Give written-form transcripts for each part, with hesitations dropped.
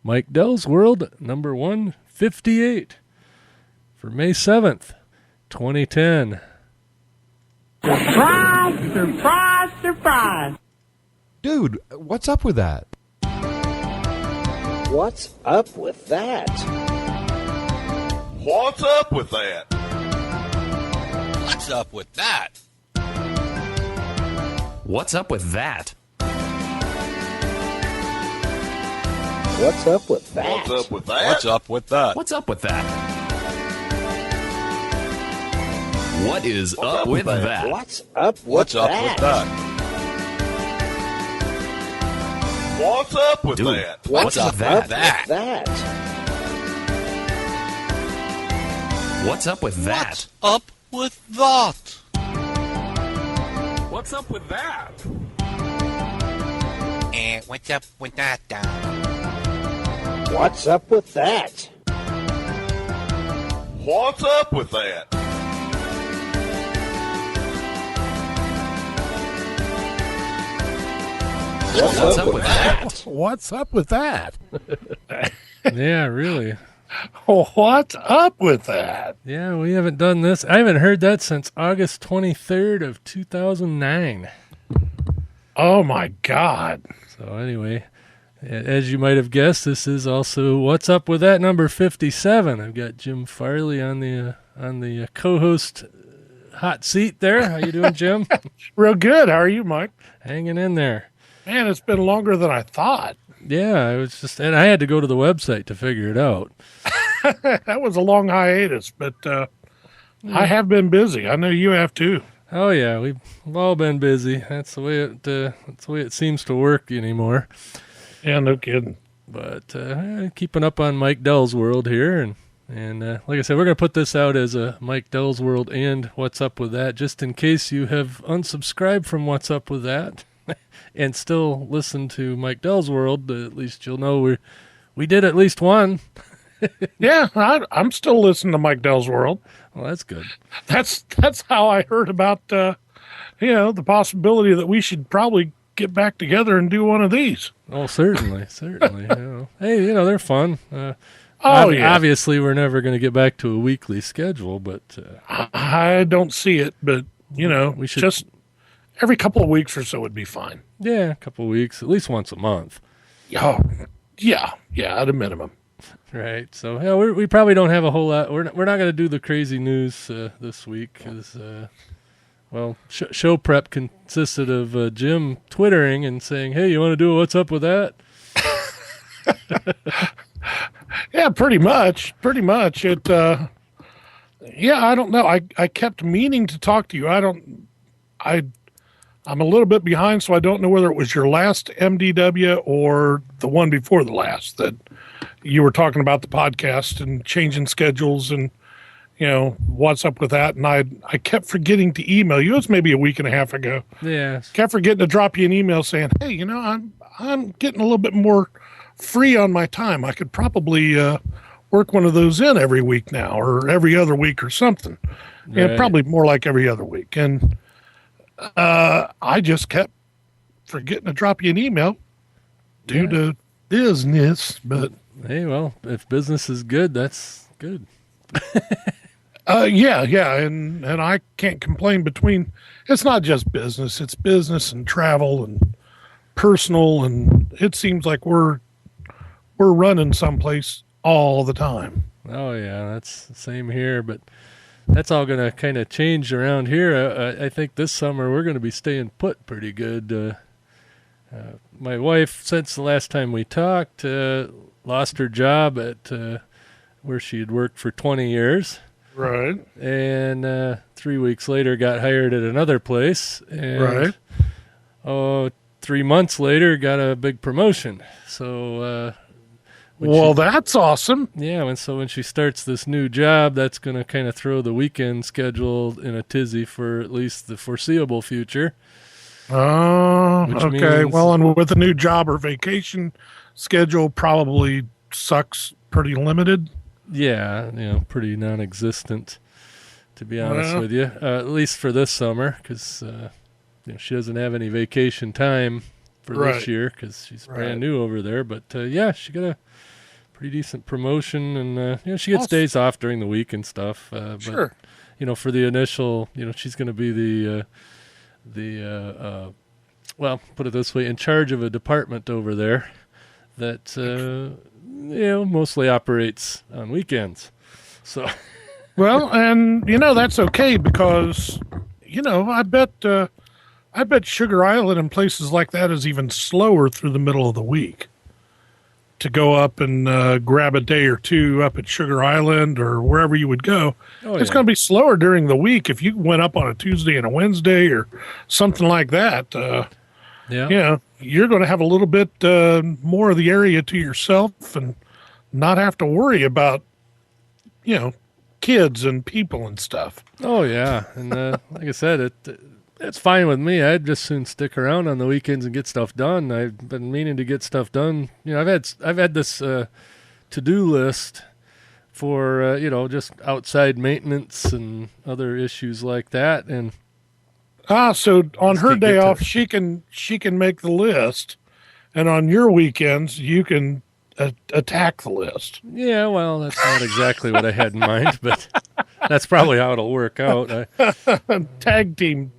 Mike Dell's World, number 158, for May 7th, 2010. Surprise, surprise, surprise. Dude, what's up with that? What's up with that? What's up with that? What's up with that? What's up with that? What's up with that? What's up with that? What's up with that? What's up with that? What is up with that? What's up with What's up that? with that? What's up with Dude, that? what's up with that? That? What's up with that? What's up with that? What's up with that? And what's up with that? What's up with that? What's up with that? What's up with that? What's up with that? Yeah, really. What's up with that? Yeah, we haven't done this. I haven't heard that since August 23rd of 2009. Oh, my God. So anyway, as you might have guessed, this is also What's Up With That, number 57. I've got Jim Farley on the co-host hot seat there. How you doing, Jim? Real good. How are you, Mike? Hanging in there. Man, it's been longer than I thought. Yeah, and I had to go to the website to figure it out. That was a long hiatus, but I have been busy. I know you have too. Oh yeah, we've all been busy. That's the way it seems to work anymore. Yeah, no kidding. But keeping up on Mike Dell's World here, and like I said, we're going to put this out as a Mike Dell's World and What's Up With That, just in case you have unsubscribed from What's Up With That and still listen to Mike Dell's World. At least you'll know we did at least one. Yeah, I'm still listening to Mike Dell's World. Well, that's good. That's how I heard about the possibility that we should probably get back together and do one of these. Oh, certainly. Hey, they're fun. Yeah. Obviously, we're never going to get back to a weekly schedule, but I don't see it. But we should just every couple of weeks or so would be fine. Yeah, a couple of weeks, at least once a month. Oh, yeah, at a minimum. Right. So yeah, we probably don't have a whole lot. We're not going to do the crazy news this week because show prep consisted of Jim twittering and saying, "Hey, you want to do a What's Up With That?" Yeah, pretty much. It. I don't know. I kept meaning to talk to you. I'm a little bit behind, so I don't know whether it was your last MDW or the one before the last that you were talking about the podcast and changing schedules and, what's up with that. And I kept forgetting to email you. It was maybe a week and a half ago. Yeah. Kept forgetting to drop you an email saying, hey, I'm getting a little bit more free on my time. I could probably work one of those in every week now or every other week or something. Right. Yeah, probably more like every other week. And I just kept forgetting to drop you an email due to business. But hey, well, if business is good, that's good. Yeah, and I can't complain between. It's not just business; it's business and travel and personal, and it seems like we're running someplace all the time. Oh yeah, that's the same here, but that's all going to kind of change around here. I think this summer we're going to be staying put pretty good. My wife, since the last time we talked, lost her job at where she had worked for 20 years. Right. And 3 weeks later got hired at another place. And, right. 3 months later got a big promotion. So that's awesome. Yeah, and so when she starts this new job, that's going to kind of throw the weekend schedule in a tizzy for at least the foreseeable future. Oh, okay. Means, well, and with the new job, her vacation schedule probably sucks pretty limited. Yeah, pretty non-existent, to be honest with you. At least for this summer, because she doesn't have any vacation time for this year because she's brand new over there. But she got pretty decent promotion, and she gets Awesome. days off during the week and stuff. Sure. But, for the initial, she's going to be well, put it this way, in charge of a department over there that, mostly operates on weekends. So, Well, and that's okay because I bet Sugar Island and places like that is even slower through the middle of the week to go up and grab a day or two up at Sugar Island or wherever you would go. It's going to be slower during the week if you went up on a Tuesday and a Wednesday or something like that. You're going to have a little bit more of the area to yourself and not have to worry about, kids and people and stuff. Oh, yeah. And like I said, it's fine with me. I'd just soon stick around on the weekends and get stuff done. I've been meaning to get stuff done. I've had this to-do list for, just outside maintenance and other issues like that. And so on her can't day get to off, she can make the list, and on your weekends, you can attack the list. yeah, well, that's not exactly what I had in mind, but that's probably how it'll work out. Tag team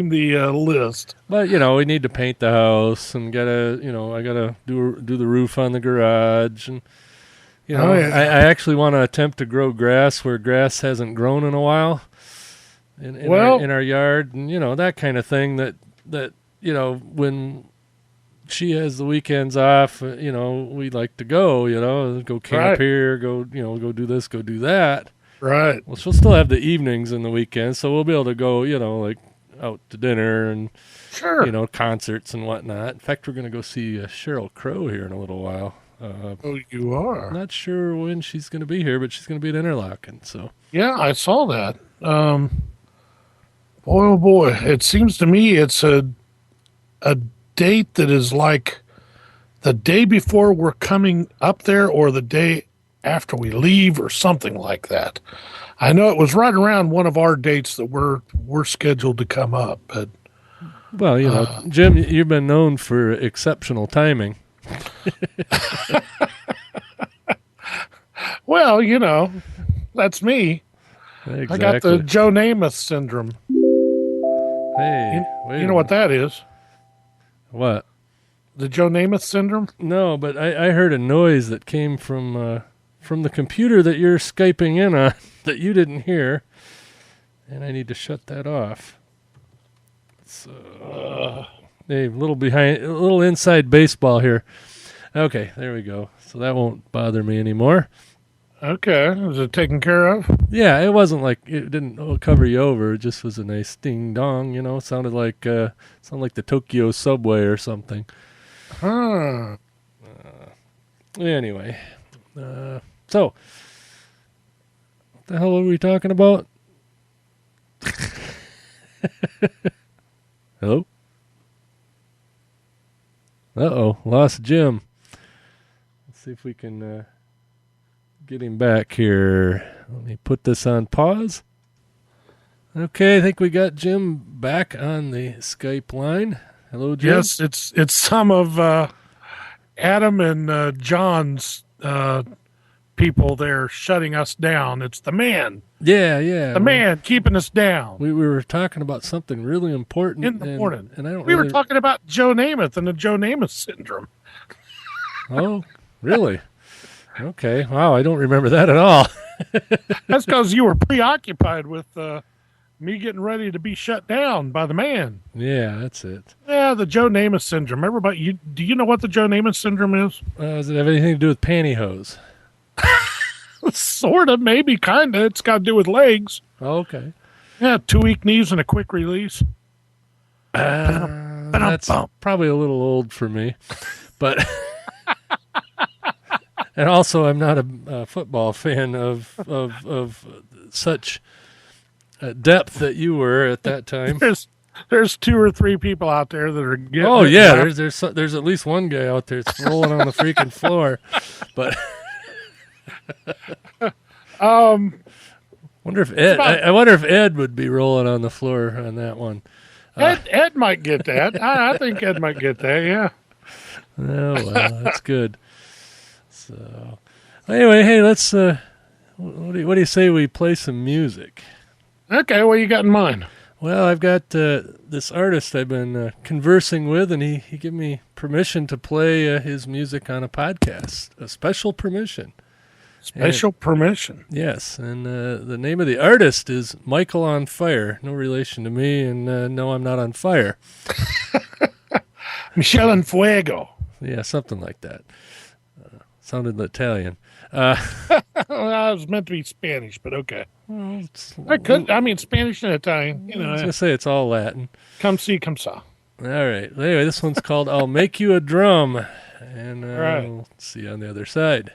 the list. But we need to paint the house and I gotta do the roof on the garage, and I actually want to attempt to grow grass where grass hasn't grown in a while in our yard, and that kind of thing. That when she has the weekends off, we like to go camp Right. here, go do this, go do that. Right. Well, she'll still have the evenings and the weekends, so we'll be able to go, like out to dinner and, Sure. concerts and whatnot. In fact, we're going to go see Sheryl Crow here in a little while. Oh, you are? Not sure when she's going to be here, but she's going to be at Interlaken. So, Yeah, I saw that. Boy, oh boy. It seems to me it's a date that is like the day before we're coming up there or the day after we leave or something like that. I know it was right around one of our dates that we're scheduled to come up, but well, Jim, you've been known for exceptional timing. well, that's me. Exactly. I got the Joe Namath syndrome. Hey, wait You a know what minute. that is? What? The Joe Namath syndrome? No, but I heard a noise that came from the computer that you're Skyping in on that you didn't hear, and I need to shut that off. So, hey, a little inside baseball here. Okay, there we go. So that won't bother me anymore. Okay. Is it taken care of? Yeah, it wasn't like it didn't cover you over. It just was a nice ding dong. It sounded like the Tokyo subway or something. Huh. Anyway, so what the hell are we talking about? Hello? Uh-oh, lost Jim. Let's see if we can get him back here. Let me put this on pause. Okay, I think we got Jim back on the Skype line. Hello, Jim. Yes, it's some of Adam and John's people there shutting us down. It's the man. Yeah. The man keeping us down. We were talking about something really important In the morning. and I don't. We were really- talking about Joe Namath and the Joe Namath syndrome. Oh, really? Okay. Wow, I don't remember that at all. That's because you were preoccupied with me getting ready to be shut down by the man. Yeah, that's it. Yeah, the Joe Namath syndrome. Everybody, do you know what the Joe Namath syndrome is? Does it have anything to do with pantyhose? Sort of, maybe, kind of. It's got to do with legs. Oh, okay. Yeah, 2 weak knees and a quick release. That's probably a little old for me, but and also I'm not a football fan of such depth that you were at that time. There's 2 or 3 people out there that are getting. Oh yeah, there's at least one guy out there that's rolling on the freaking floor, but. Wonder if Ed. I wonder if Ed would be rolling on the floor on that one. Ed might get that. I think Ed might get that. Yeah. Oh well, that's good. So, Anyway, hey, let's. What do you say we play some music? Okay, what you got in mind? Well, I've got this artist I've been conversing with, and he gave me permission to play his music on a podcast. A special permission. Special permission. Yes, and the name of the artist is Michael on Fire. No relation to me, and no, I'm not on fire. Michelle en Fuego. Yeah, something like that. Sounded Italian. Well, it was meant to be Spanish, but okay. Well, Spanish and Italian. I was going to say it's all Latin. Come see, come saw. All right. Anyway, this one's called I'll Make You a Drum. And right. We'll see you on the other side.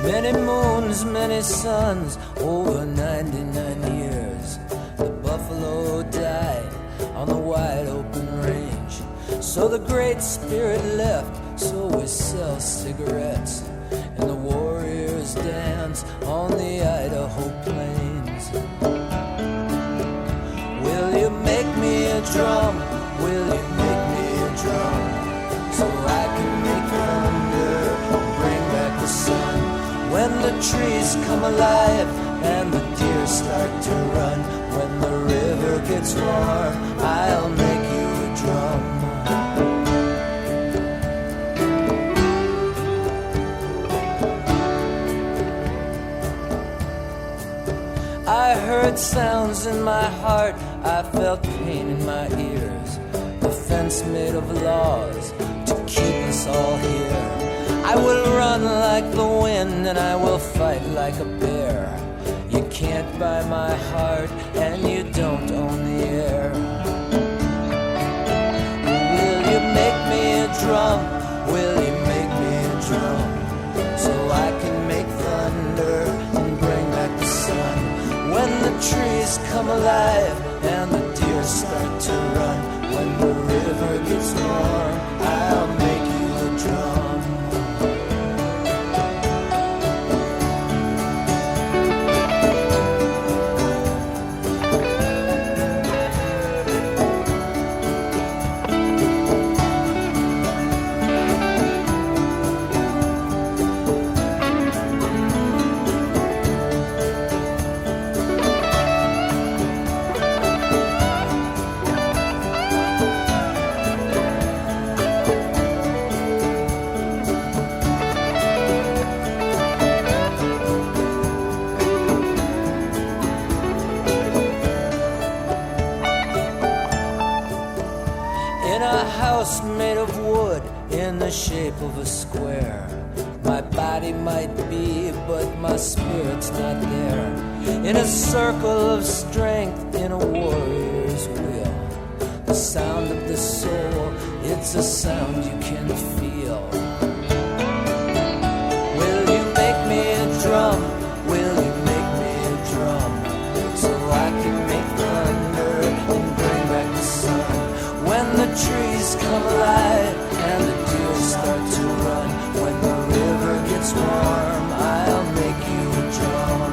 Many moons, many suns, over 99 years. The buffalo died on the wide open range. So the great spirit left, so we sell cigarettes. And the warriors dance on the Idaho plains. Will you make me a drum? Will you make me a drum? So I can make thunder, bring back the sun. When the trees come alive and the deer start to run, when the river gets warm, I'll make you a drum. I heard sounds in my heart, I felt pain in my ears. A fence made of laws to keep us all here. I will run like the wind and I will fight like a bear. You can't buy my heart and you don't own the air. Will you make me a drum? Will you make me a drum? So I can make thunder and bring back the sun. When the trees come alive and the deer start to run, when the river gets warm, I'll make you a drum. Made of wood in the shape of a square. My body might be, but my spirit's not there. In a circle of strength, in a warrior's will. The sound of the soul, it's a sound you can feel. Will you make me a drum? Will you make me a drum? So I can make thunder and bring back the sun. When the trees come alive and the deer start to run, when the river gets warm, I'll make you a drum.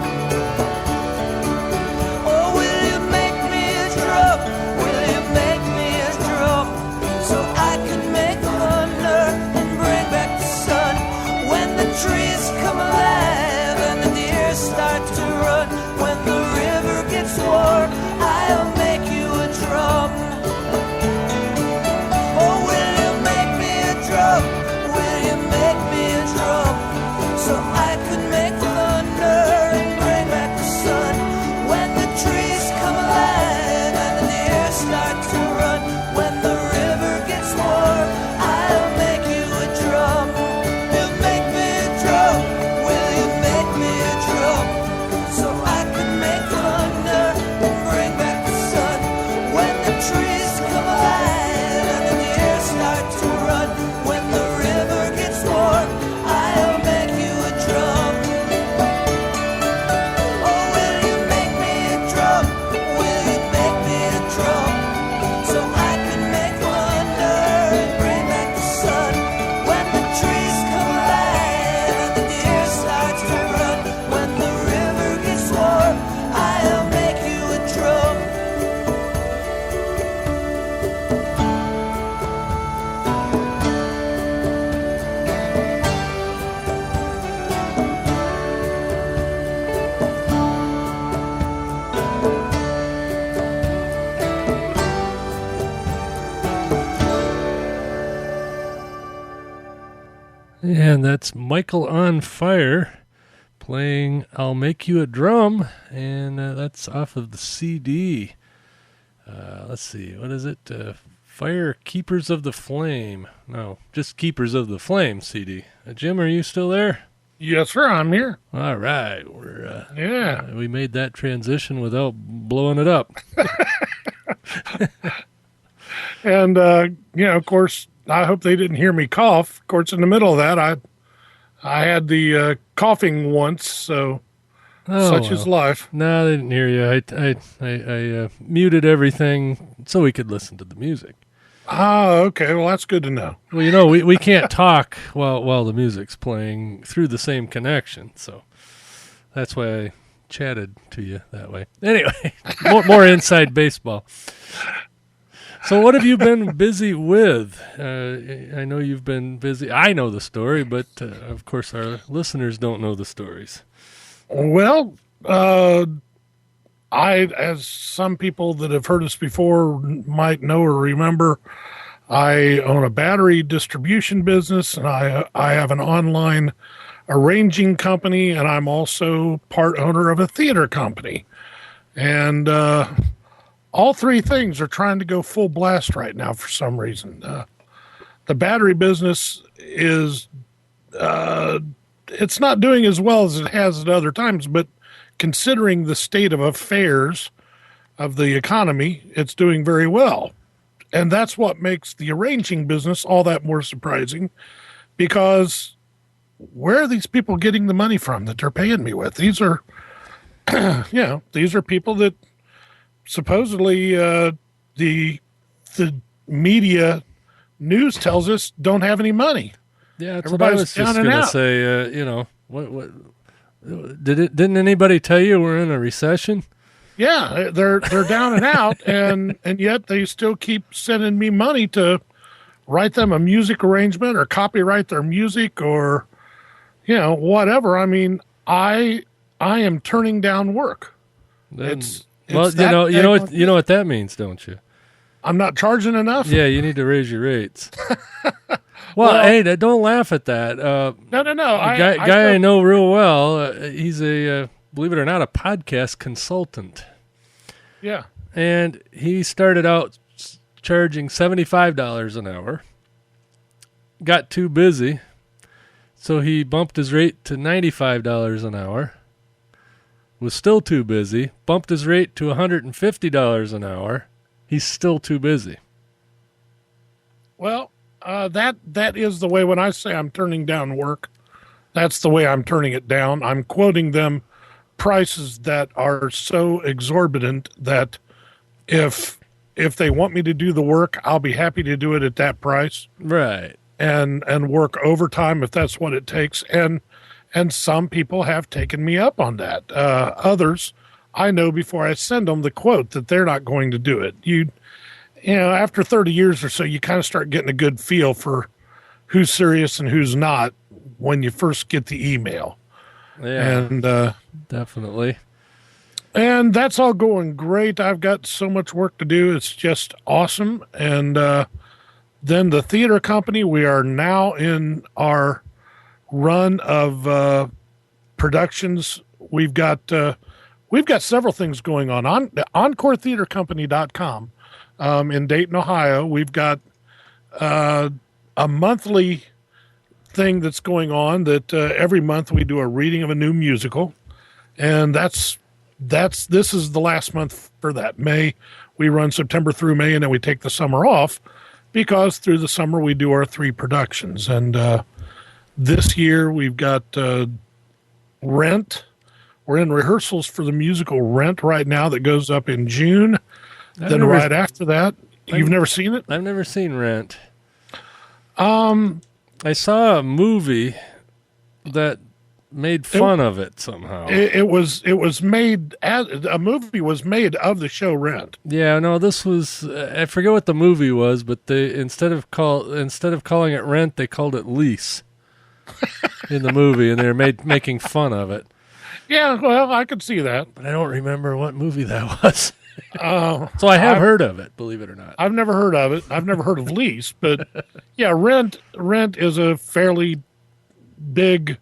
Oh, will you make me a drum? Will you make me a drum? So I can make thunder and bring back the sun. When the trees come alive and the deer start to run, when the river gets warm, I'll make you a drum. Oh, will And that's Michael on Fire playing I'll Make You a Drum, and that's off of the CD. Let's see, what is it? Fire Keepers of the Flame. No, just Keepers of the Flame CD. Jim, are you still there? Yes, sir, I'm here. All right. We made that transition without blowing it up. And, of course, I hope they didn't hear me cough. Of course, in the middle of that, I had the coughing once, so such is life. No, they didn't hear you. I muted everything so we could listen to the music. Oh, okay. Well, that's good to know. Well, we can't talk while the music's playing through the same connection, so that's why I chatted to you that way. Anyway, more inside baseball. So what have you been busy with? I know you've been busy. I know the story, but of course our listeners don't know the stories. Well, as some people that have heard us before might know or remember, I own a battery distribution business, and I have an online arranging company, and I'm also part owner of a theater company. And all three things are trying to go full blast right now for some reason. The battery business is, it's not doing as well as it has at other times, but considering the state of affairs of the economy, it's doing very well. And that's what makes the arranging business all that more surprising, because where are these people getting the money from that they're paying me with? These are, these are people that supposedly the media news tells us don't have any money. Yeah, that's what I was just going to say. What didn't anybody tell you we're in a recession? Yeah, they're down and out, and yet they still keep sending me money to write them a music arrangement or copyright their music or whatever. I mean, I am turning down work. It's you know what that means, don't you? I'm not charging enough. Yeah, you need to raise your rates. Well, hey, don't laugh at that. No. Guy I know real well. He's a believe it or not, a podcast consultant. Yeah, and he started out charging $75 an hour. Got too busy, so he bumped his rate to $95 an hour. Was still too busy. Bumped his rate to $150 an hour. He's still too busy. Well, that is the way when I say I'm turning down work, that's the way I'm turning it down. I'm quoting them prices that are so exorbitant that if they want me to do the work, I'll be happy to do it at that price. Right. And work overtime if that's what it takes. And some people have taken me up on that. Others, I know before I send them the quote that they're not going to do it. After 30 years or so, you kind of start getting a good feel for who's serious and who's not when you first get the email. Yeah, and definitely. And that's all going great. I've got so much work to do. It's just awesome. And then the theater company, we are now in our run of productions. We've got several things going on EncoreTheaterCompany.com in Dayton, Ohio. We've got a monthly thing that's going on that every month we do a reading of a new musical, and this is the last month for that. May, we run September through May, and then we take the summer off because through the summer we do our 3 productions. And this year we've got Rent. We're in rehearsals for the musical Rent right now that goes up in June. Right after that, you've never seen it? I've never seen Rent. I saw a movie that made fun of it somehow. It was made as a movie was made of the show Rent. Yeah, no, this was I forget what the movie was, but they instead of calling it Rent, they called it Lease in the movie, and they were making fun of it. Yeah, well, I could see that, but I don't remember what movie that was. So I have heard of it, believe it or not. I've never heard of it. I've never heard of Lease, but yeah, Rent is a fairly big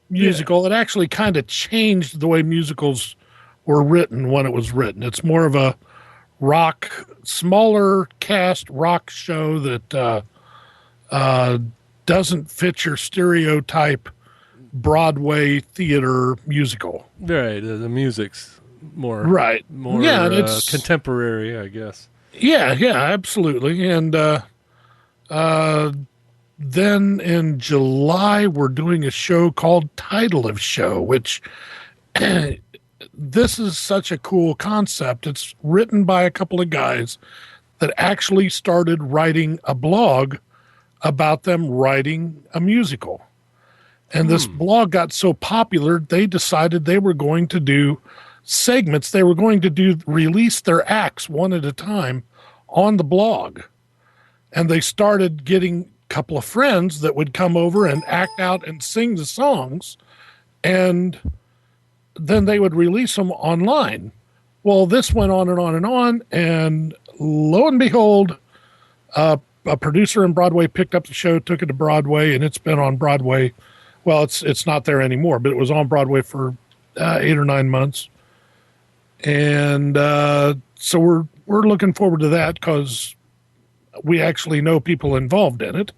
musical. It actually kind of changed the way musicals were written when it was written. It's more of a smaller cast rock show that doesn't fit your stereotype Broadway theater musical. Right. The music's more it's contemporary, I guess. Yeah, absolutely. And then in July, we're doing a show called Title of Show, which this is such a cool concept. It's written by a couple of guys that actually started writing a blog about them writing a musical. And this blog got so popular, they decided they were going to do segments. They were going to release their acts one at a time on the blog. And they started getting a couple of friends that would come over and act out and sing the songs. And then they would release them online. Well, this went on and on and on. And lo and behold, a producer in Broadway picked up the show, took it to Broadway, and it's been on Broadway. Well, it's not there anymore, but it was on Broadway for 8 or 9 months. And so we're looking forward to that because we actually know people involved in it.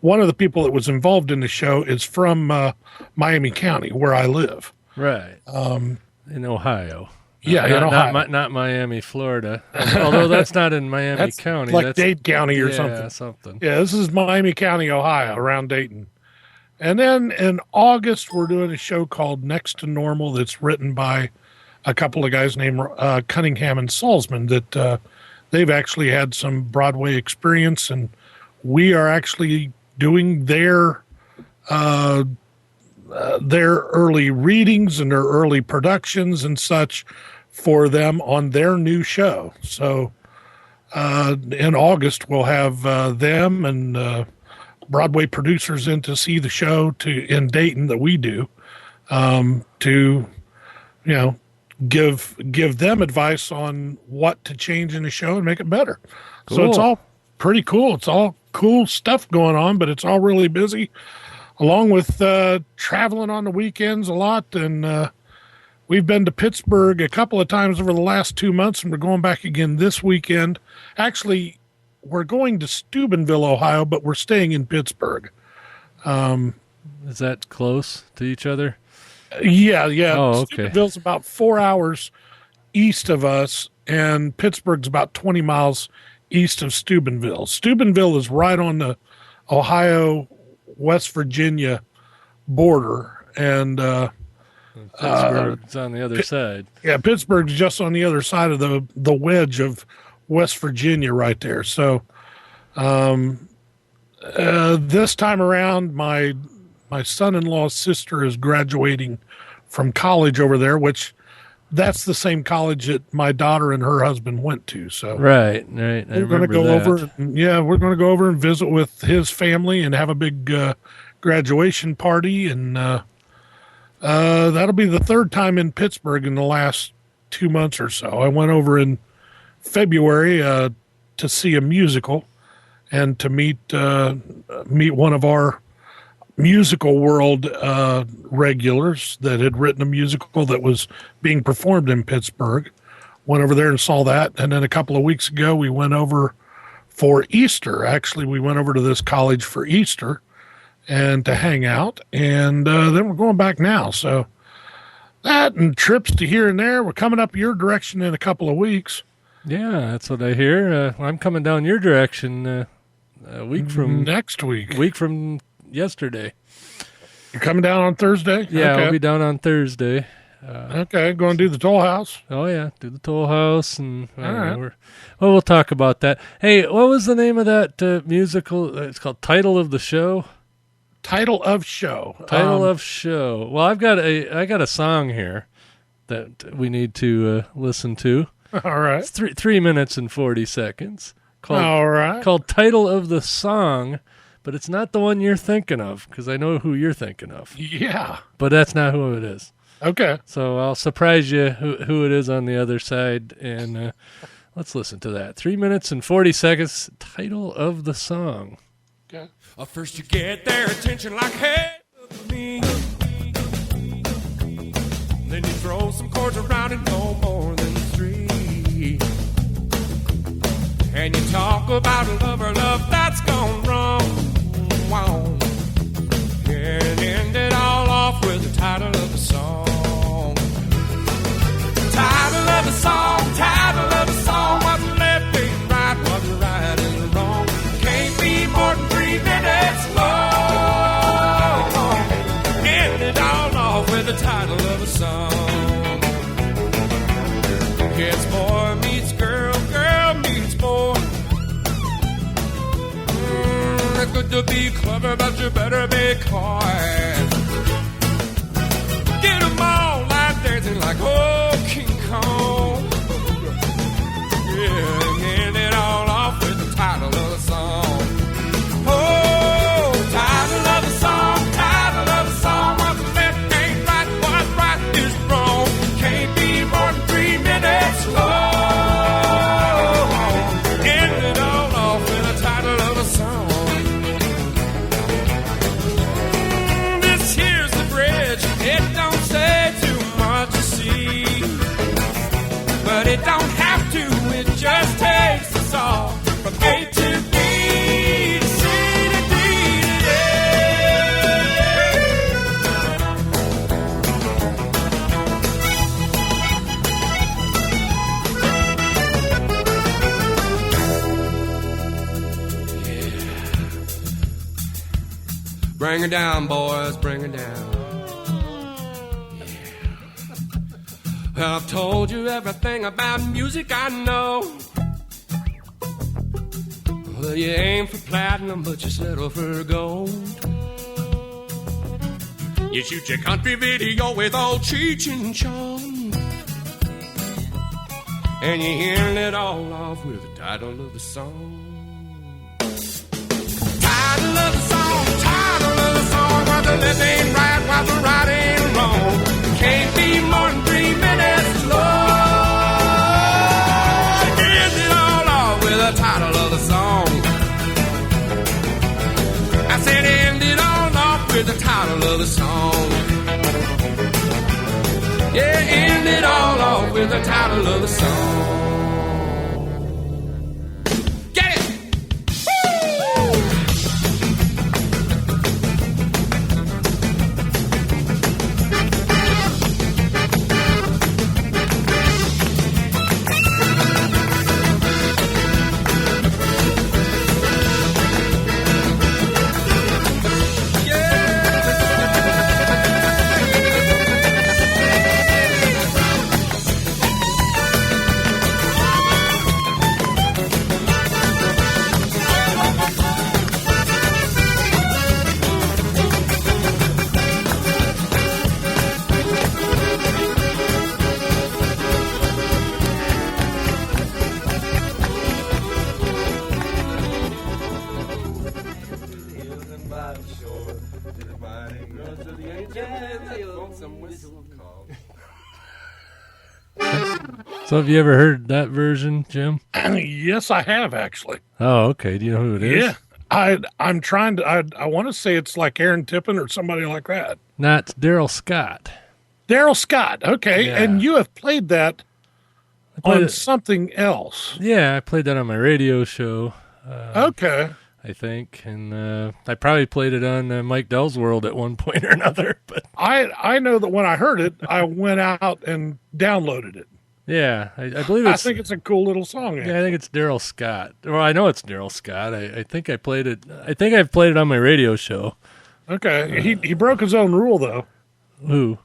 One of the people that was involved in the show is from Miami County, where I live. Right. In Ohio. Yeah, in Ohio. Not Miami, Florida. Although that's not in Miami that's County. Like that's Dade County or something. Yeah, this is Miami County, Ohio, around Dayton. And then in August, we're doing a show called Next to Normal that's written by a couple of guys named Cunningham and Salzman that they've actually had some Broadway experience, and we are actually doing their early readings and their early productions and such for them on their new show. So in August, we'll have them and Broadway producers in to see the show in Dayton that we do to, give them advice on what to change in the show and make it better. Cool. So it's all pretty cool. It's all cool stuff going on, but it's all really busy, along with traveling on the weekends a lot. And we've been to Pittsburgh a couple of times over the last 2 months, and we're going back again this weekend. Actually, we're going to Steubenville, Ohio, but we're staying in Pittsburgh. Is that close to each other? Yeah. Oh, okay. Steubenville's about 4 hours east of us, and Pittsburgh's about 20 miles east of Steubenville. Steubenville is right on the Ohio-West Virginia border, and Pittsburgh's on the other side. Yeah, Pittsburgh's just on the other side of the wedge of West Virginia right there. So this time around, my son-in-law's sister is graduating from college over there, which that's the same college that my daughter and her husband went to. So right. We're going to go over. Yeah, we're going to go over and visit with his family and have a big graduation party, and that'll be the third time in Pittsburgh in the last 2 months or so. I went over in February to see a musical and to meet one of our Musical World regulars that had written a musical that was being performed in Pittsburgh. Went over there and saw that. And then a couple of weeks ago, we went over for Easter. Actually, we went over to this college for Easter and to hang out. And then we're going back now. So that and trips to here and there. We're coming up your direction in a couple of weeks. Yeah, that's what I hear. I'm coming down your direction a week from next week. Week from yesterday. You're coming down on Thursday? Yeah, okay. I'll be down on Thursday. Okay, going to do the Toll House? Oh, yeah, do the Toll House. And all right. Well, we'll talk about that. Hey, what was the name of that musical? It's called Title of the Show? Title of Show. Title of Show. Well, I got a song here that we need to listen to. All right. It's 3 minutes and 40 seconds. All right. Called Title of the Song, but it's not the one you're thinking of, because I know who you're thinking of. Yeah. But that's not who it is. Okay. So I'll surprise you who it is on the other side, and let's listen to that. 3 minutes and 40 seconds, Title of the Song. Okay. First you get their attention like, hey, me. Then you throw some chords around and no more than 3. And you talk about love that's gone wrong. Wow. And end it all off with the title of the song. Title of the song, what's left ain't right, what's right is wrong. Can't be more than 3 minutes long. End it all off with the title of the song. It's boy meets girl, girl meets boy. It's good to be clever, but you better be coy. Get 'em all like dancing like King Kong. Yeah, end it all off with the title of the song. Oh, title of the song, what's left ain't right, what's right is wrong. Can't be more than 3 minutes long. End it all off with the title of the song. This here's the bridge, it don't say too much to see. But it don't have to, it just takes us all from A to B to C to D to Yeah. Bring her down, boys, bring her down. I've told you everything about music I know. Well, you aim for platinum, but you settle for gold. You shoot your country video with old Cheech and Chong, and you end it all off with the title of the song. Title of the song, why the left ain't right, why the right ain't wrong. Can't be more than 3 minutes long. End it all off with the title of the song. I said end it all off with the title of the song. Yeah, end it all off with the title of the song. Get it! So have you ever heard that version, Jim? Yes, I have actually. Oh, okay. Do you know who it is? Yeah, I'm trying to. I want to say it's like Aaron Tippin or somebody like that. Not Daryl Scott. Daryl Scott. Okay, Yeah. and you have played that played on it- something else. Yeah, I played that on my radio show. Okay. I think, and I probably played it on Mike Dell's World at one point or another. But I know that when I heard it, I went out and downloaded it. yeah, I believe I it's. think it's a cool little song. Yeah, I think it's Daryl Scott. Well, I know it's Daryl Scott. I think I played it. I think I've played it on my radio show. Okay. He broke his own rule though. Who?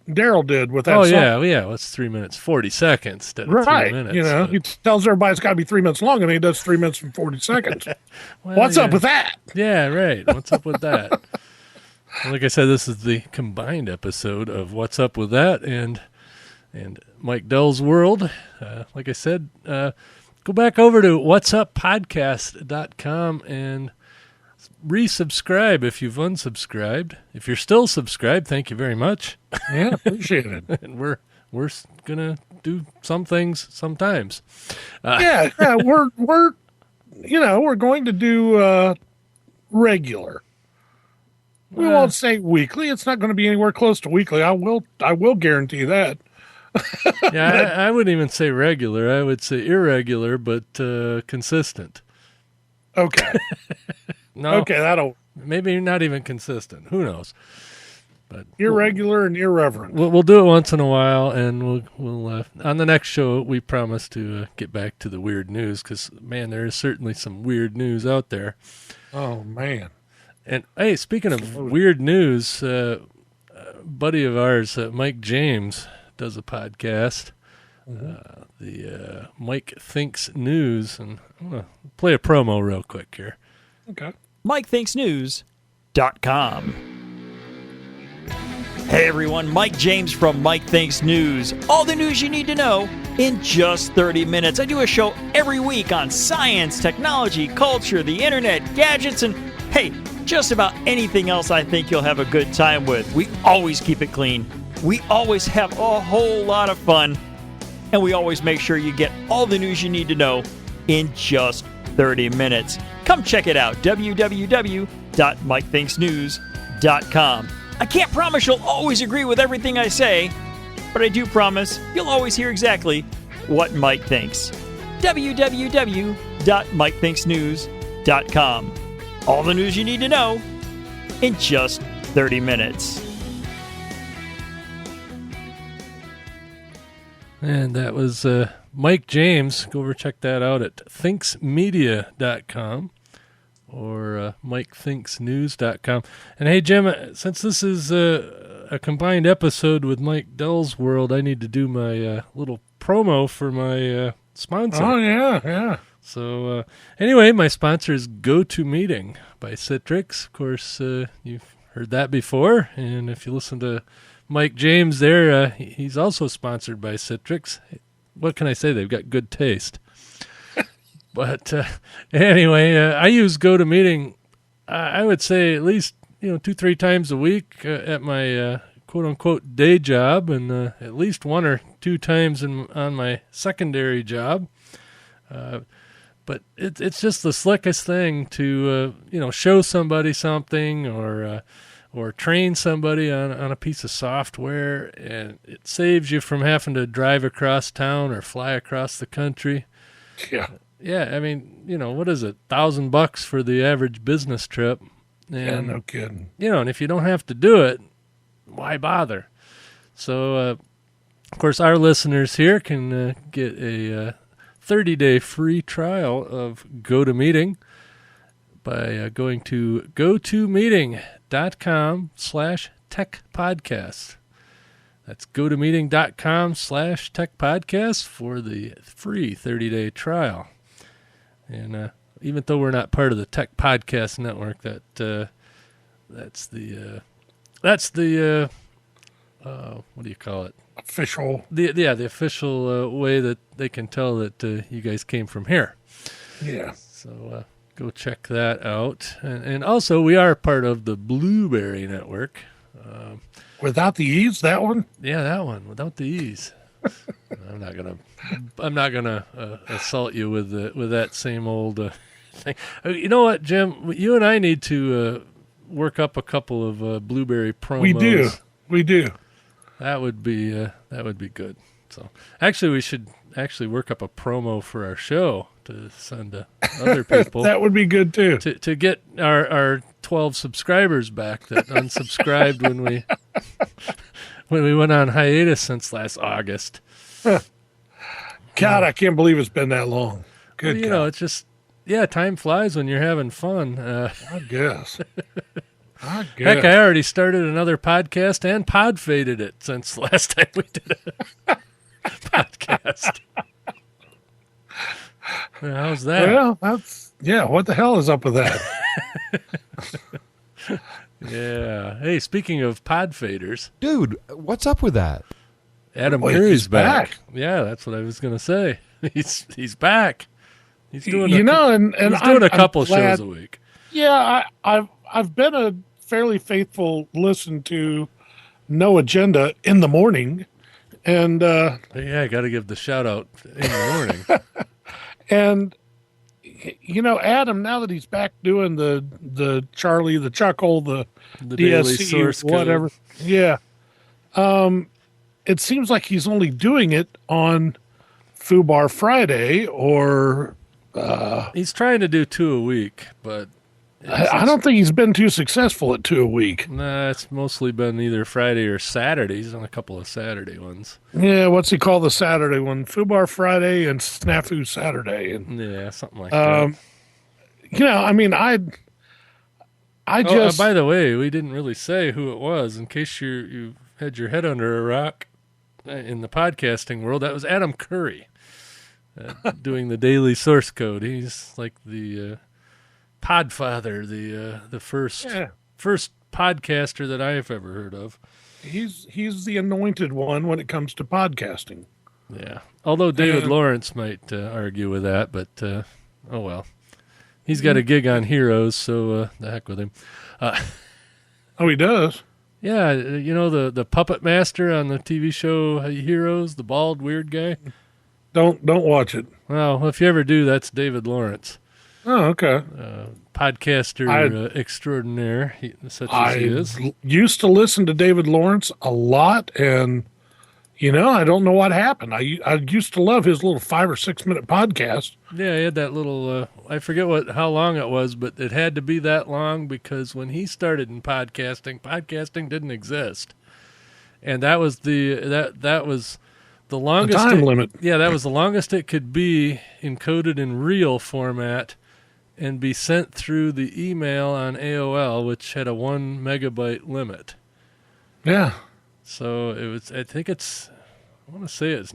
Daryl did with that Oh song. yeah, well, yeah. Well, it's 3 minutes 40 seconds instead of 3 Right. minutes. You know, but- he tells everybody it's got to be 3 minutes long, and he does 3 minutes and 40 seconds. well, What's yeah. up with that? Yeah, right. What's up with that? Like I said, this is the combined episode of What's Up With That and Mike Dell's World. Like I said, go back over to whatsuppodcast.com and resubscribe if you've unsubscribed. If you're still subscribed, thank you very much. Yeah, appreciate it. And we're gonna do some things sometimes. Yeah, we're we're going to do regular. We won't say weekly. It's not going to be anywhere close to weekly. I will guarantee that. Yeah, I wouldn't even say regular. I would say irregular, but consistent. Okay. No. Okay, that'll maybe not even consistent. Who knows? But irregular and irreverent. We'll do it once in a while, and we'll on the next show we promise to get back to the weird news because man, there is certainly some weird news out there. Oh man! And hey, speaking of weird news, a buddy of ours, Mike James, does a podcast. The Mike Thinks News, and I'm gonna play a promo real quick here. Okay. MikeThinksNews.com. Hey everyone, Mike James from Mike Thinks News. All the news you need to know in just 30 minutes. I do a show every week on science, technology, culture, the internet, gadgets, and hey, just about anything else I think you'll have a good time with. We always keep it clean. We always have a whole lot of fun. And we always make sure you get all the news you need to know in just 30 minutes. Come check it out, www.mikethinksnews.com. I can't promise you'll always agree with everything I say, but I do promise you'll always hear exactly what Mike thinks. www.mikethinksnews.com. All the news you need to know in just 30 minutes. And that was Mike James. Go over check that out at thinksmedia.com or mikethinksnews.com. And hey, Jim, since this is a combined episode with Mike Dell's World, I need to do my little promo for my sponsor. Oh, yeah. So anyway, my sponsor is GoToMeeting by Citrix. Of course, you've heard that before. And if you listen to Mike James there, he's also sponsored by Citrix. What can I say? They've got good taste. But anyway, I use GoToMeeting, I would say at least 2-3 times a week at my quote-unquote day job, and at least 1 or 2 times on my secondary job. But it's just the slickest thing to show somebody something or train somebody on a piece of software, and it saves you from having to drive across town or fly across the country. Yeah. Yeah, I mean, what is it? $1,000 for the average business trip. And, yeah, no kidding. And if you don't have to do it, why bother? So, of course, our listeners here can get a 30-day free trial of GoToMeeting by going to gotomeeting.com/techpodcast. That's gotomeeting.com/techpodcast for the free 30-day trial. And even though we're not part of the Tech Podcast Network, that's the what do you call it? Official. The official way that they can tell that you guys came from here. Yeah. So go check that out. And also, we are part of the Blueberry Network. Without the E's, that one? Yeah, that one without the E's. I'm not gonna assault you with that same old thing. You know what, Jim? You and I need to work up a couple of Blueberry promos. We do. That would be good. So actually, we should work up a promo for our show to send to other people. That would be good too. To get our 12 subscribers back that unsubscribed when we went on hiatus since last August. God, I can't believe it's been that long. Good. Well, it's just time flies when you're having fun. I guess. Heck, I already started another podcast and pod faded it since the last time we did a podcast. How's that? Well, what the hell is up with that? Yeah. Hey, speaking of pod faders. Dude, what's up with that? Adam Curry's back. Yeah, that's what I was going to say. He's back. He's doing he's doing a couple shows a week. Yeah, I've been a fairly faithful listen to No Agenda in the morning, and I got to give the shout out in the morning. And You know, Adam, now that he's back doing the Charlie, the Chuckle, the daily DSC, source whatever. code. Yeah. It seems like he's only doing it on Fubar Friday or he's trying to do 2 a week, but I don't think he's been too successful at 2 a week. Nah, it's mostly been either Friday or Saturdays on a couple of Saturday ones. Yeah, what's he call the Saturday one? Fubar Friday and Snafu Saturday. And, yeah, something like that. You know, I mean, I just... by the way, we didn't really say who it was in case you had your head under a rock in the podcasting world. That was Adam Curry doing the daily source code. He's like the podfather, the first podcaster that I've ever heard of. He's the anointed one when it comes to podcasting. Yeah, although David Lawrence might argue with that, but oh well. He's got a gig on Heroes, so the heck with him. Oh, he does? Yeah, you know the puppet master on the TV show Heroes, the bald weird guy? Don't watch it. Well, if you ever do, that's David Lawrence. Oh, okay. Podcaster extraordinaire, such as he is. I used to listen to David Lawrence a lot, and, you know, I don't know what happened. I used to love his little 5 or 6 minute podcast. Yeah, he had that little, I forget how long it was, but it had to be that long because when he started in podcasting didn't exist. And that was that was the longest time limit. Yeah, that was the longest it could be encoded in real format and be sent through the email on AOL, which had a 1 megabyte limit. Yeah. So I want to say it's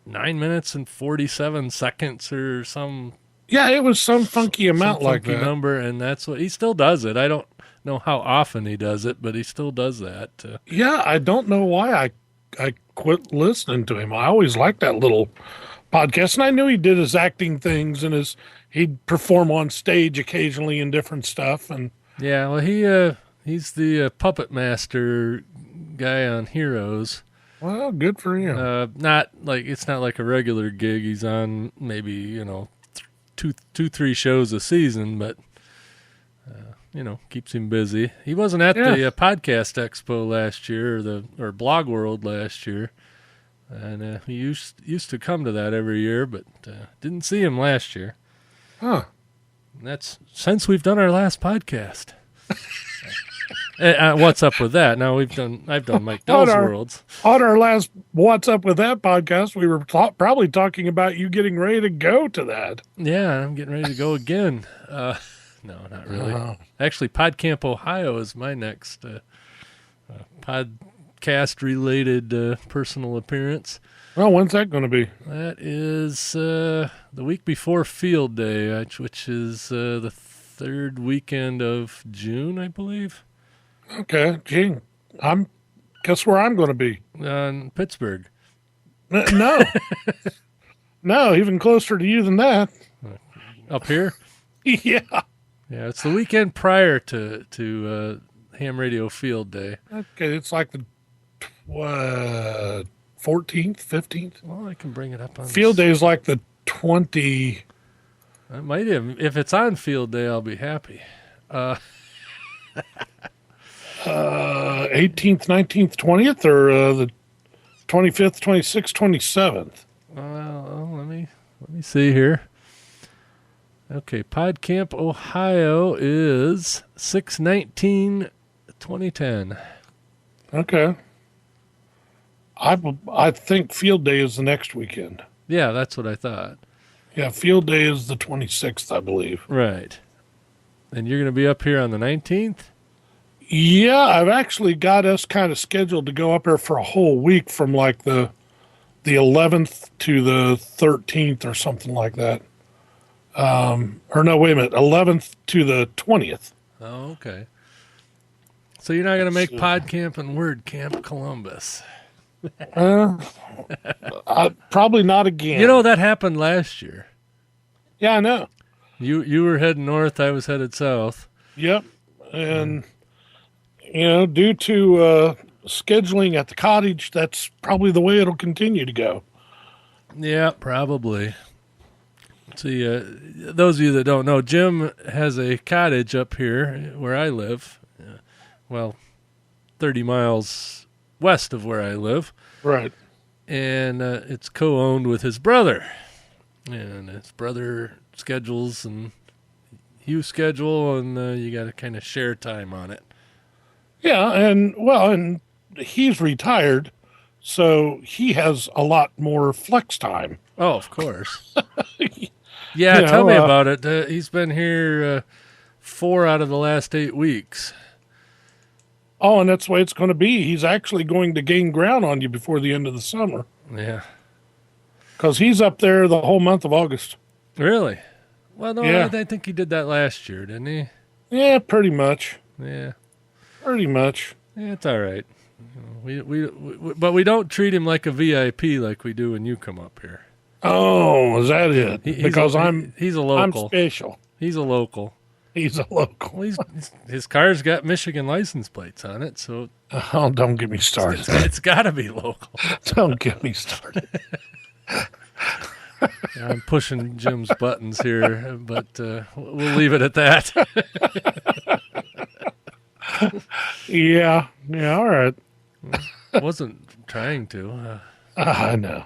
9 minutes and 47 seconds or some. Yeah, it was some funky amount like that. Number, and that's what he still does it. I don't know how often he does it, but he still does that. Yeah, I don't know why I quit listening to him. I always liked that little podcast, and I knew he did his acting things and he'd perform on stage occasionally in different stuff. And yeah, well, he's the puppet master guy on Heroes. Well, good for him. It's not like a regular gig. He's on maybe 2-3 shows a season, but keeps him busy. He wasn't at the podcast expo last year or Blog World last year, and he used to come to that every year, but didn't see him last year. Huh? And that's since we've done our last podcast. What's up with that? Now I've done Mike Dell's Worlds. On our last What's Up With That podcast, we were probably talking about you getting ready to go to that. Yeah, I'm getting ready to go again. No, not really. Actually, PodCamp Ohio is my next podcast-related personal appearance. Well, when's that going to be? That is the week before Field Day, which is the 3rd weekend of June, I believe. Okay, gee, guess where I'm going to be? In Pittsburgh. No. No, even closer to you than that. Up here? Yeah. Yeah, it's the weekend prior to Ham Radio Field Day. Okay, it's like the 14th, 15th? Well, I can bring it up on Field Day is like the 20... I might have. If it's on Field Day, I'll be happy. 18th, 19th, 20th, or the 25th, 26th, 27th? Well, let me see here. Okay, PodCamp Ohio is 6/19/2010. Okay. I think Field Day is the next weekend. Yeah, that's what I thought. Yeah, Field Day is the 26th, I believe. Right. And you're going to be up here on the 19th? Yeah, I've actually got us kind of scheduled to go up there for a whole week from like the 11th to the 13th or something like that. Or no, wait a minute, 11th to the 20th. Oh, okay. So you're not going to make PodCamp and WordCamp Columbus? Probably not again. You know, that happened last year. Yeah, I know. You were heading north, I was headed south. Yep. And, due to scheduling at the cottage, that's probably the way it'll continue to go. Yeah, probably. See, those of you that don't know, Jim has a cottage up here where I live. Well, 30 miles west of where I live. Right. And it's co-owned with his brother. And his brother schedules and you schedule, and you got to kind of share time on it. Yeah, and he's retired, so he has a lot more flex time. Oh, of course. Yeah, tell me about it. He's been here 4 out of the last 8 weeks. Oh, and that's the way it's going to be. He's actually going to gain ground on you before the end of the summer. Yeah. Because he's up there the whole month of August. Really? Well, no, Yeah. I think he did that last year, didn't he? Yeah, pretty much. Yeah. Pretty much. Yeah, it's all right. But we don't treat him like a VIP like we do when you come up here. Oh, is that it? He's because he's a local. I'm special. He's a local. He's a local. Well, his car's got Michigan license plates on it, so Oh, don't get me started. it's got to be local. Don't get me started. Yeah, I'm pushing Jim's buttons here, but we'll leave it at that. Yeah, all right. Wasn't trying to. I know.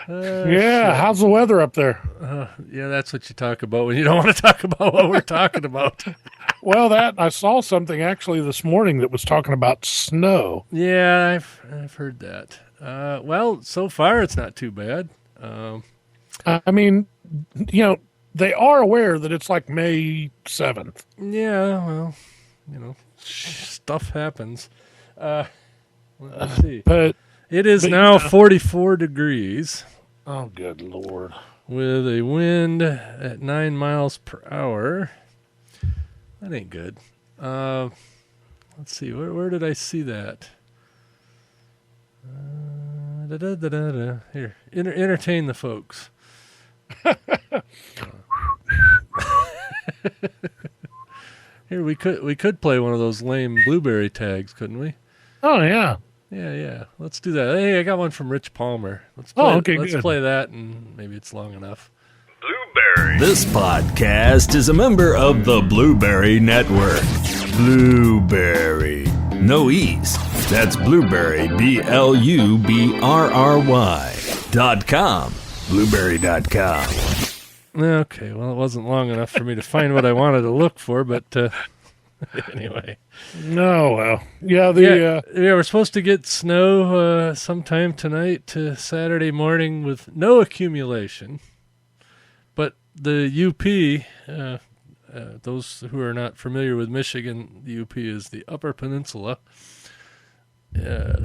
Yeah, how's the weather up there? Yeah, that's what you talk about when you don't want to talk about what we're talking about. Well, I saw something actually this morning that was talking about snow. Yeah, I've heard that. Well, so far it's not too bad. I mean, they are aware that it's like May 7th. Yeah, well, stuff happens. Let's see. But it is now 44 degrees. Oh, good Lord. With a wind at 9 miles per hour. That ain't good. Let's see. Where did I see that? Here. Entertain the folks. Here, we could play one of those lame blueberry tags, couldn't we? Oh, yeah. Yeah. Let's do that. Hey, I got one from Rich Palmer. Let's good. play that, and maybe it's long enough. Blueberry. This podcast is a member of the Blueberry Network. Blueberry. No E's. That's Blueberry, BLUBRRY.com. Blueberry.com. Okay, well, it wasn't long enough for me to find what I wanted to look for, but anyway. No, well, yeah, we're supposed to get snow sometime tonight to Saturday morning with no accumulation. But the UP, those who are not familiar with Michigan, the UP is the Upper Peninsula.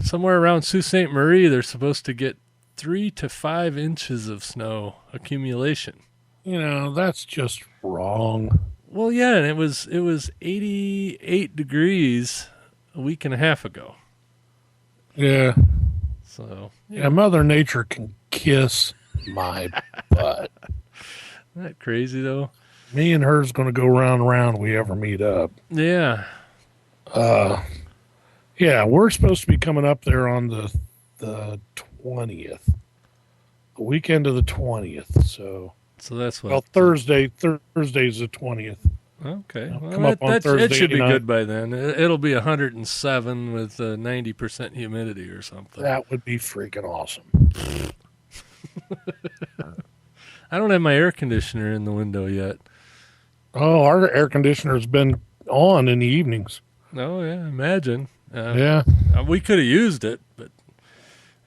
Somewhere around Sault Ste. Marie, they're supposed to get 3 to 5 inches of snow accumulation. That's just wrong. Well, yeah, and it was 88 degrees a week and a half ago. Yeah. So yeah, Mother Nature can kiss my butt. Isn't that crazy, though? Me and her's going to go round and round if we ever meet up. Yeah. Yeah, we're supposed to be coming up there on the 20th. The weekend of the 20th, so that's what. Well, Thursday's the 20th. Okay, well, come up on Thursday. It should be night. good by then. It'll be 107 with 90% humidity or something. That would be freaking awesome. I don't have my air conditioner in the window yet. Oh, our air conditioner's been on in the evenings. Oh yeah, imagine. Yeah, we could have used it, but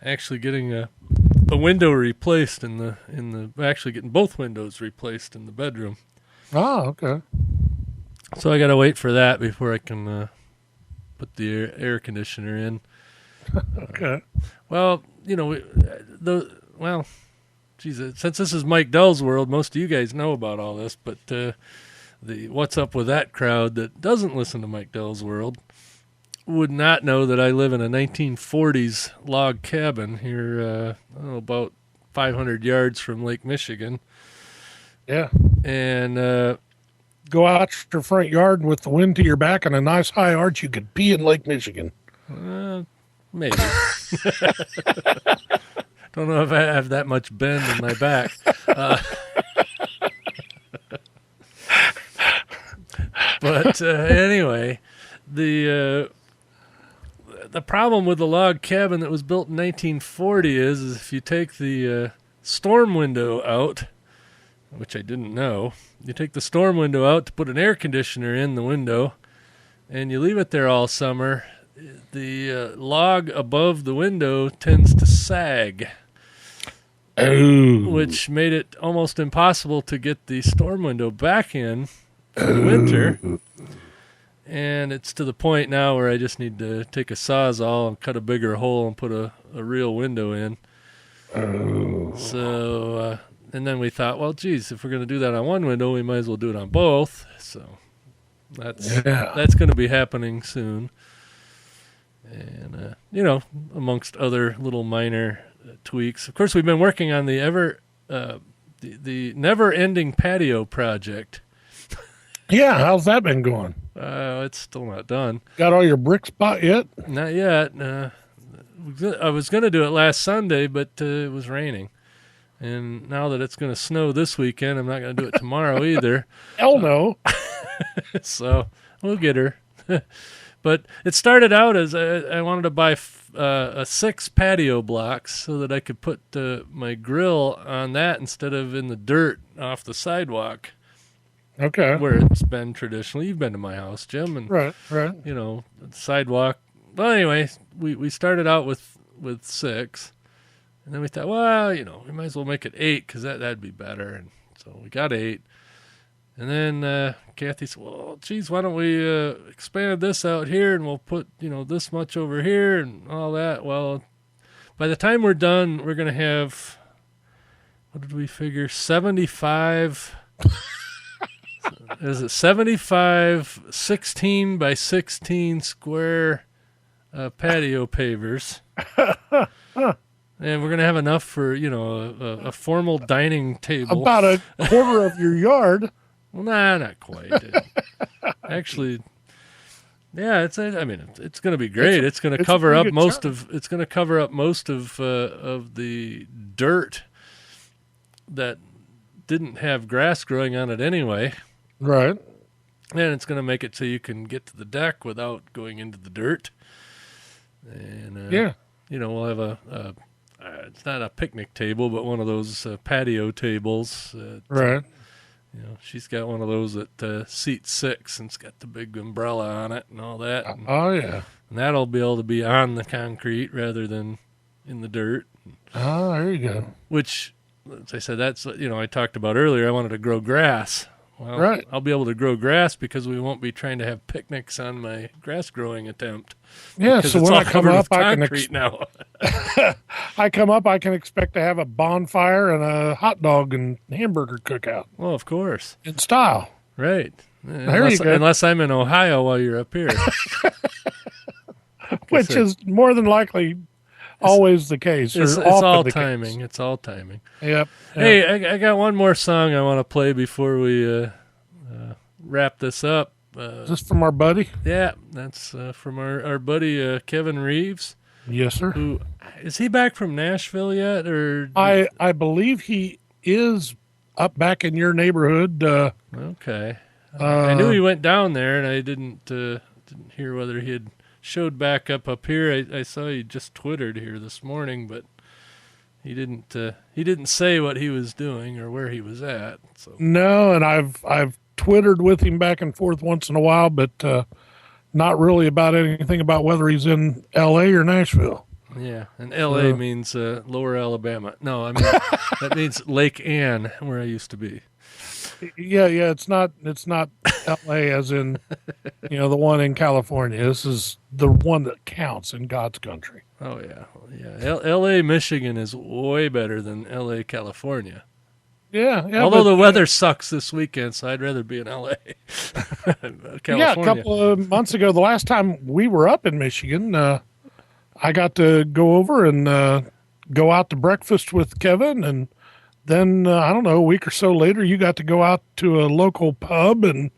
actually getting a window replaced actually getting both windows replaced in the bedroom. Oh, okay. So I got to wait for that before I can put the air conditioner in. Okay. Well, Jesus, since this is Mike Dell's world, most of you guys know about all this, but the What's Up With That crowd that doesn't listen to Mike Dell's world would not know that I live in a 1940s log cabin here about 500 yards from Lake Michigan. Yeah. And go out your front yard with the wind to your back and a nice high arch, you could pee in Lake Michigan. Maybe. Don't know if I have that much bend in my back. But anyway, the problem with the log cabin that was built in 1940 is if you take the storm window out, which I didn't know, you take the storm window out to put an air conditioner in the window, and you leave it there all summer, the log above the window tends to sag. Oh. Which made it almost impossible to get the storm window back in for the winter. And it's to the point now where I just need to take a Sawzall and cut a bigger hole and put a real window in. Oh. So, and then we thought, well, geez, if we're going to do that on one window, we might as well do it on both. So that's going to be happening soon. And, amongst other little minor tweaks. Of course, we've been working on the never-ending patio project. Yeah, how's that been going? It's still not done. Got all your bricks bought yet? Not yet. I was going to do it last Sunday, but it was raining. And now that it's going to snow this weekend, I'm not going to do it tomorrow either. Hell no. So we'll get her. But it started out as I wanted to buy 6 patio blocks so that I could put my grill on that instead of in the dirt off the sidewalk. Okay. Where it's been traditionally. You've been to my house, Jim. And, right. The sidewalk. Well, anyway, we started out with 6. And then we thought, well, we might as well make it 8 because that'd be better. And so we got 8. And then Kathy said, well, geez, why don't we expand this out here and we'll put, this much over here and all that. Well, by the time we're done, we're going to have, what did we figure, 75, is it 75 16 by 16 square patio pavers. And we're going to have enough for, a formal dining table. About a quarter of your yard. Well, not quite. Actually, yeah, it's going to be great. It's going to cover up most of the dirt that didn't have grass growing on it anyway. Right. And it's going to make it so you can get to the deck without going into the dirt. And we'll have it's not a picnic table, but one of those patio tables. Right. She's got one of those that seats 6 and it's got the big umbrella on it and all that. And, yeah. And that'll be able to be on the concrete rather than in the dirt. Oh, there you go. Which, as I said, that's, I talked about earlier, I wanted to grow grass. Well, right. I'll be able to grow grass because we won't be trying to have picnics on my grass growing attempt. Yeah, because so it's when all I come covered up, with I can concrete now. I come up, I can expect to have a bonfire and a hot dog and hamburger cookout. Well, of course. In style. Right. There you go. Unless I'm in Ohio while you're up here. Which is more than likely always the case. It's all timing. It's all timing. Yep. Hey, I got one more song I want to play before we wrap this up. Is this from our buddy? Yeah, that's from our buddy Kevin Reeves. Yes, sir. Who is he back from Nashville yet? Or I believe he is up back in your neighborhood. Okay. I knew he went down there, and I didn't hear whether he had showed back up here. I saw he just twittered here this morning, but he didn't say what he was doing or where he was at. So no, and I've twittered with him back and forth once in a while, but not really about anything about whether he's in L.A. or Nashville. Yeah, and L.A. means Lower Alabama. No, I mean that means Lake Ann, where I used to be. Yeah, it's not L.A. as in the one in California. This is the one that counts in God's country. Oh yeah. L.A. Michigan is way better than L.A. California. Yeah. Although the weather sucks this weekend, so I'd rather be in L.A. California. Yeah, a couple of months ago, the last time we were up in Michigan, I got to go over and go out to breakfast with Kevin, and then, I don't know, a week or so later, you got to go out to a local pub and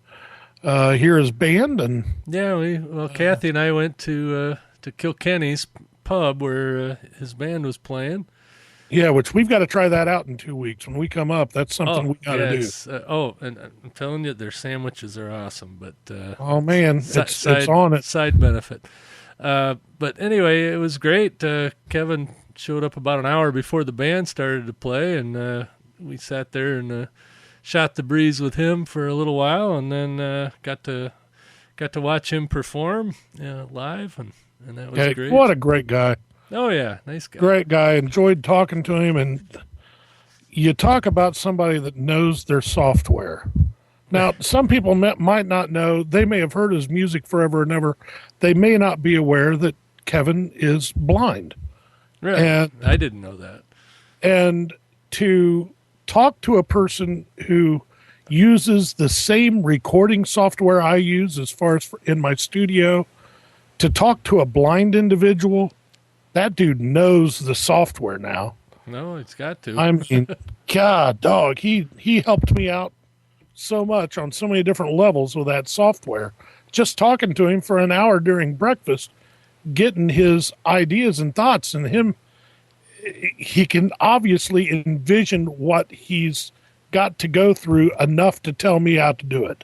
hear his band. And yeah, Kathy and I went to Kilkenny's pub where his band was playing. Yeah, which we've got to try that out in 2 weeks. When we come up, that's something we got to do. And I'm telling you, their sandwiches are awesome. But oh man, it's on it. Side benefit. But anyway, it was great. Kevin showed up about an hour before the band started to play, and we sat there and shot the breeze with him for a little while, and then got to watch him perform live, and that was great. What a great guy. Oh, yeah, nice guy. Great guy. Enjoyed talking to him, and you talk about somebody that knows their software. Now, some people might not know. They may have heard his music forever and ever. They may not be aware that Kevin is blind. Right. And I didn't know that. And to talk to a person who uses the same recording software I use as far as in my studio, to talk to a blind individual, that dude knows the software now. No, it's got to. I mean, God, dog, he helped me out so much on so many different levels with that software. Just talking to him for an hour during breakfast, getting his ideas and thoughts, and he can obviously envision what he's got to go through enough to tell me how to do it.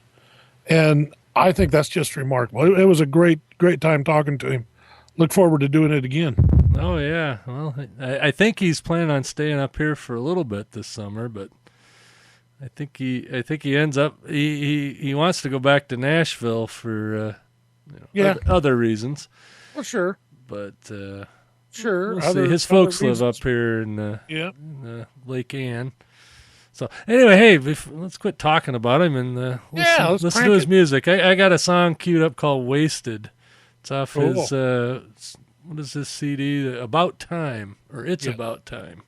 And I think that's just remarkable. It was a great, great time talking to him. Look forward to doing it again. Oh, yeah. Well, I think he's planning on staying up here for a little bit this summer, but I think he ends up he wants to go back to Nashville for other reasons. Well, sure. But sure. We'll see. His folks live up here in Lake Ann. So anyway, hey, let's quit talking about him and listen to his music. I got a song queued up called "Wasted." It's off his what is this CD? About Time, or It's About Time.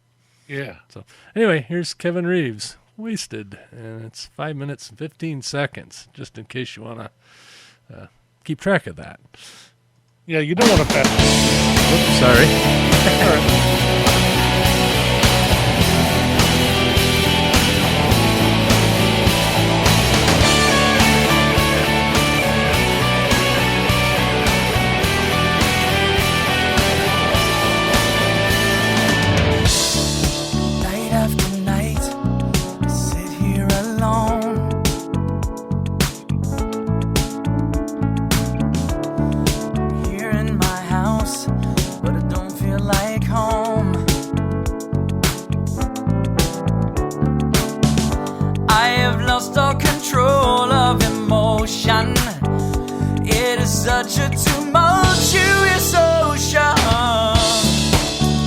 Yeah. So anyway, here's Kevin Reeves, "Wasted," and it's 5 minutes and 15 seconds, just in case you want to keep track of that. Yeah, you don't want to pass. Oops, sorry. All right. Lost all control of emotion. It is such a tumultuous ocean.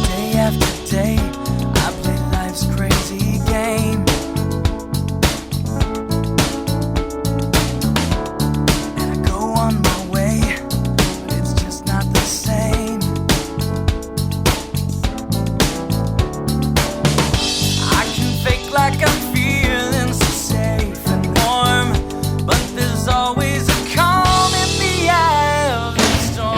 Day after day, I play life's crazy game. And I go on my way, but it's just not the same. I can fake like I'm feeling safe and warm, but there's always a calm in the eye of the storm.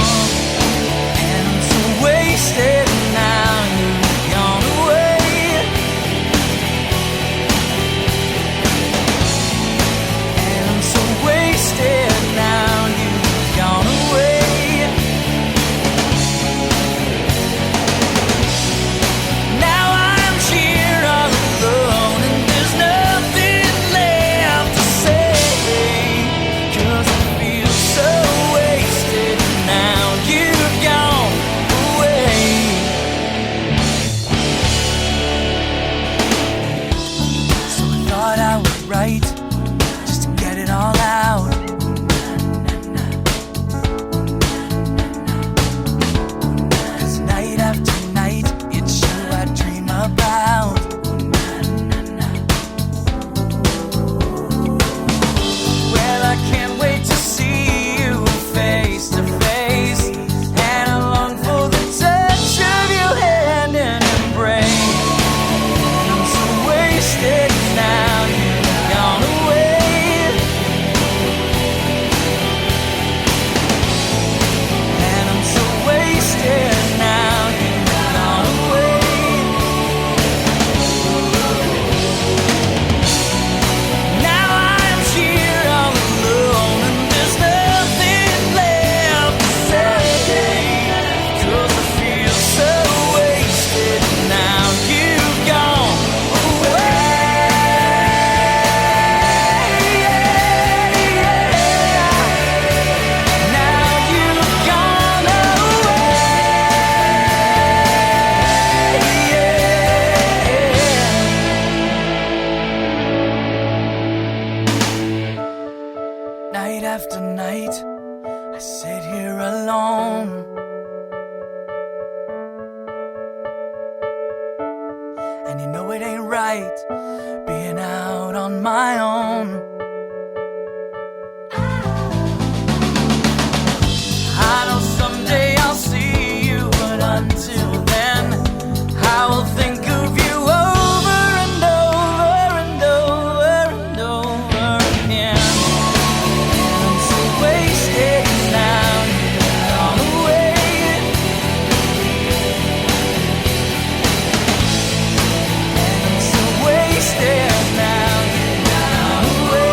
after night, I sit here alone. And you know it ain't right being out on my own. I know someday I'll see you, but until then, I will think of you over and over and over and over again. And I'm so wasted now, you've gone away. And I'm so wasted now, you've gone away.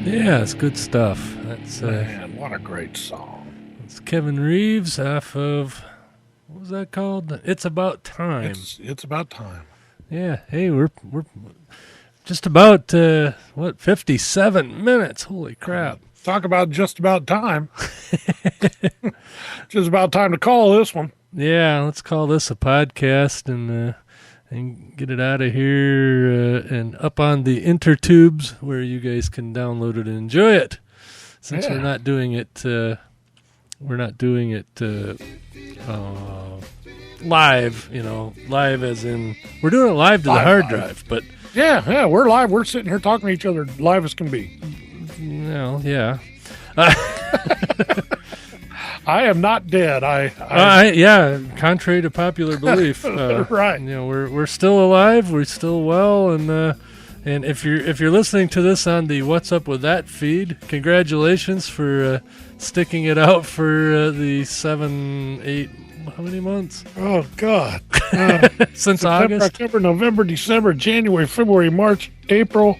Yeah, it's good stuff. That's Man, what a great song. it's Kevin Reeves off of, what was that called? It's About Time. It's about time. Yeah, hey, we're just about 57 minutes. Holy crap. Talk about just about time. Just about time to call this one. Yeah, let's call this a podcast and get it out of here and up on the intertubes where you guys can download it and enjoy it. Since we're not doing it live, live as in we're doing it live to the hard drive, but yeah, we're live. We're sitting here talking to each other live as can be. Yeah. I am not dead. Contrary to popular belief, right? We're still alive. We're still well, and if you're listening to this on the What's Up With That feed, congratulations for sticking it out for the 7-8. How many months? Oh God! Since September, August, October, November, December, January, February, March, April,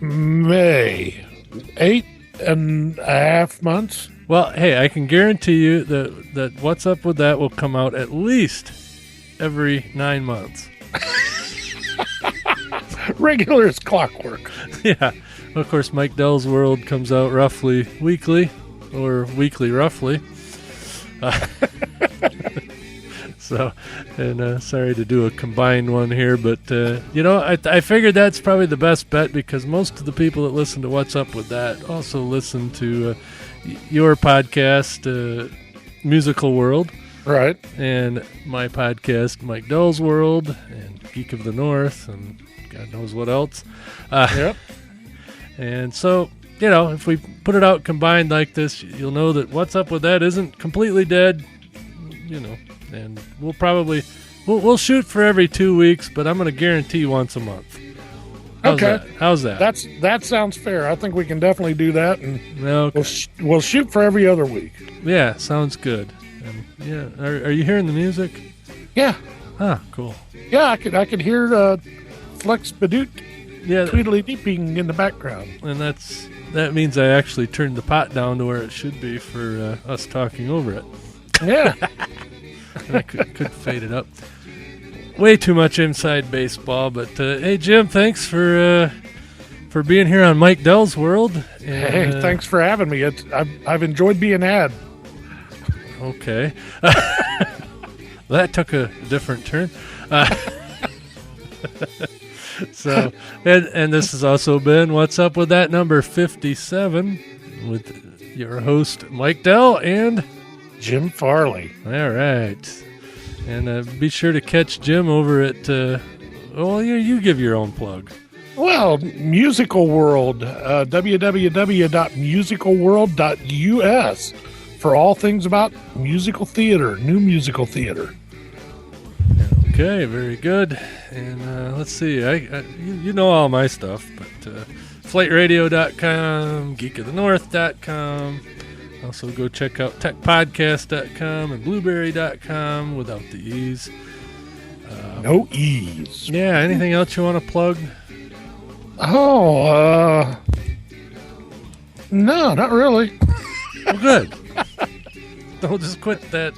May, 8.5 months. Well, hey, I can guarantee you that What's Up With That will come out at least every 9 months. Regular as clockwork. Yeah. Of course, Mike Dell's World comes out roughly weekly, or weekly roughly. So, and sorry to do a combined one here, but, I figured that's probably the best bet because most of the people that listen to What's Up With That also listen to your podcast, Musical World. Right. And my podcast, Mike Dell's World, and Geek of the North, and God knows what else. Yep. And so, if we put it out combined like this, you'll know that What's Up With That isn't completely dead, and we'll shoot for every 2 weeks, but I'm going to guarantee once a month. How's that? That sounds fair. I think we can definitely do that, and okay. we'll shoot for every other week. Yeah, sounds good. And are you hearing the music? Yeah. Ah, cool. Yeah, I could hear Flex Badoot Yeah, tweedly-deeping in the background. And that means I actually turned the pot down to where it should be for us talking over it. Yeah. And I could fade it up. Way too much inside baseball, but hey, Jim, thanks for being here on Mike Dell's World. And, hey, thanks for having me. I've enjoyed being ad. Okay. That took a different turn. So, and this has also been What's Up With That, number 57, with your host, Mike Dell, and Jim Farley. All right. And be sure to catch Jim over at, you give your own plug. Well, Musical World, www.musicalworld.us for all things about musical theater, new musical theater. Okay, very good. And let's see, you know all my stuff, but flightradio.com, geekofthenorth.com. Also go check out techpodcast.com and blueberry.com without the E's. No E's. Yeah, anything else you want to plug? Oh, no, not really. Well, good. Don't just quit that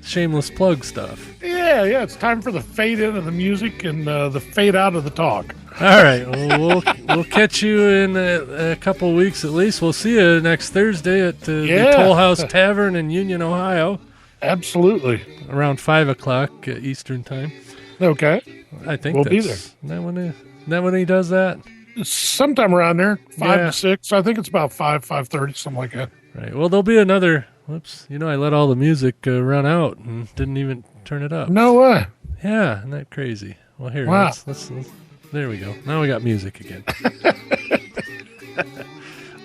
shameless plug stuff. Yeah, it's time for the fade in of the music and the fade out of the talk. All right, well, we'll catch you in a couple weeks at least. We'll see you next Thursday at the Toll House Tavern in Union, Ohio. Absolutely. Around 5 o'clock Eastern time. Okay. I think we'll be there. Isn't that when he does that? Sometime around there, 5 to 6. I think it's about 5:30, something like that. Right. Well, there'll be another. Whoops. I let all the music run out and didn't even turn it up. No way. Yeah, isn't that crazy? Well, here. Wow. Let's there we go. Now we got music again.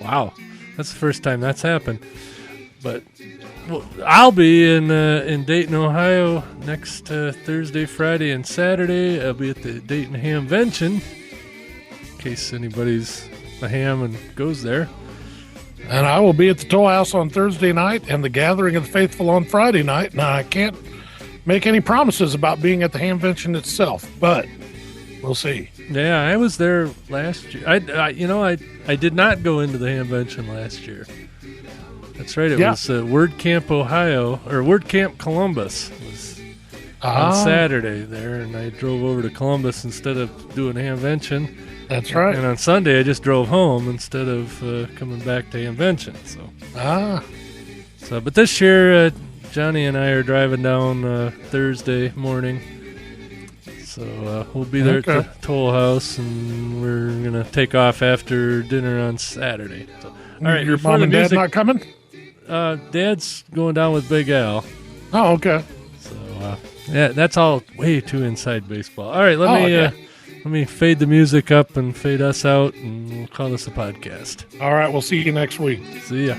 Wow. That's the first time that's happened. But I'll be in Dayton, Ohio next Thursday, Friday, and Saturday. I'll be at the Dayton Hamvention, in case anybody's a ham and goes there. And I will be at the Toll House on Thursday night and the Gathering of the Faithful on Friday night. Now, I can't make any promises about being at the Hamvention itself, but we'll see. Yeah, I was there last year. I did not go into the Hamvention last year. That's right. It was WordCamp Ohio, or WordCamp Columbus was on Saturday there, and I drove over to Columbus instead of doing Hamvention. That's right. And on Sunday, I just drove home instead of coming back to Hamvention. But this year, Johnny and I are driving down Thursday morning. So we'll be there at the Toll House, and we're going to take off after dinner on Saturday. So, all right, your mom and dad not coming? Dad's going down with Big Al. Oh, okay. So, that's all way too inside baseball. All right, let me fade the music up and fade us out, and we'll call this a podcast. All right, we'll see you next week. See ya.